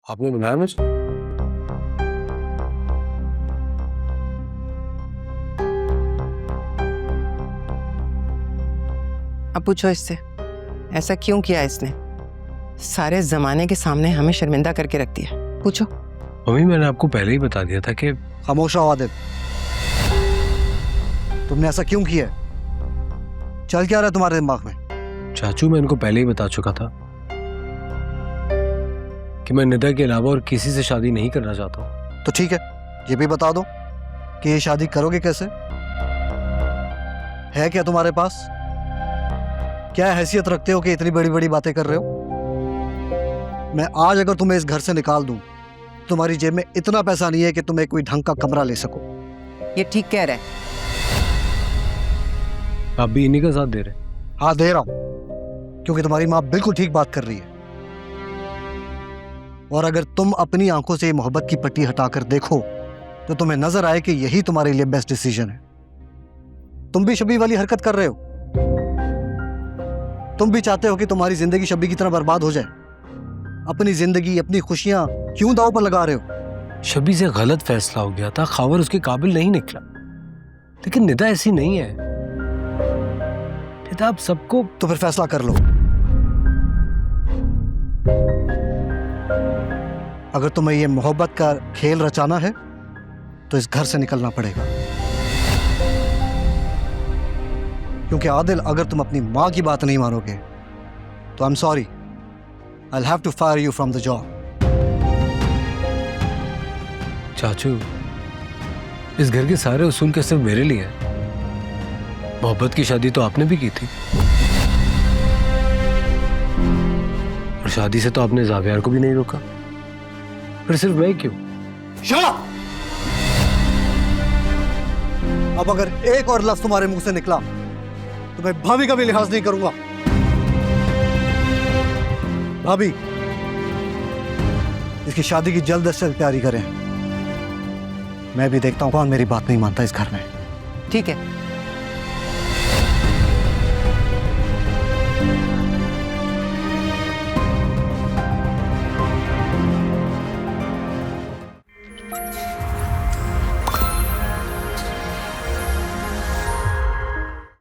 आपने बुलाया मुझे? अब पूछो इससे, ऐसा क्यों किया इसने? सारे जमाने के सामने हमें शर्मिंदा करके रख दिया। पूछो। मम्मी मैंने आपको पहले ही बता दिया था कि खामोश रहो आदिल। तुमने ऐसा क्यों किया? चल क्या रहा है तुम्हारे दिमाग में? चाचू मैं इनको पहले ही बता चुका था कि मैं निदा के अलावा और किसी से शादी नहीं करना चाहता हूँ। तो ठीक है, ये भी बता दो कि ये शादी करोगे कैसे? है क्या तुम्हारे पास? क्या हैसियत रखते हो कि इतनी बड़ी बड़ी बातें कर रहे हो? मैं आज अगर तुम्हें इस घर से निकाल दूं, तुम्हारी जेब में इतना पैसा नहीं है कि तुम्हें कोई ढंग का कमरा ले सको। ये ठीक कह रहा है। आप भी इन्हीं का साथ दे रहे हैं। हाँ दे रहा हूं, क्योंकि तुम्हारी माँ बिल्कुल ठीक बात कर रही है। और अगर तुम अपनी आंखों से ये मोहब्बत की पट्टी हटाकर देखो तो तुम्हें नजर आए कि यही तुम्हारे लिए बेस्ट डिसीजन है। तुम भी शबी वाली हरकत कर रहे हो। तुम भी चाहते हो कि तुम्हारी जिंदगी शबी की तरह बर्बाद हो जाए। अपनी जिंदगी, अपनी खुशियां क्यों दांव पर लगा रहे हो? शबी से गलत फैसला हो गया था, खावर उसके काबिल नहीं निकला। लेकिन निदा ऐसी नहीं है। निदा आप सबको तो फिर फैसला कर लो। अगर तुम्हें यह मोहब्बत का खेल रचाना है तो इस घर से निकलना पड़ेगा। क्योंकि आदिल, अगर तुम अपनी मां की बात नहीं मानोगे तो I am sorry, I will have to fire you from the job. चाचू इस घर के सारे उसूल के सिर्फ मेरे लिए है। मोहब्बत की शादी तो आपने भी की थी, और शादी से तो आपने जावियार को भी नहीं रोका। फिर सिर्फ मैं क्यों? Shut up! अब अगर एक और लफ्ज तुम्हारे मुंह से निकला तो मैं भाभी का भी लिहाज नहीं करूंगा। भाभी, इसकी शादी की जल्द से जल्द तैयारी करें। मैं भी देखता हूं कौन मेरी बात नहीं मानता इस घर में। ठीक है,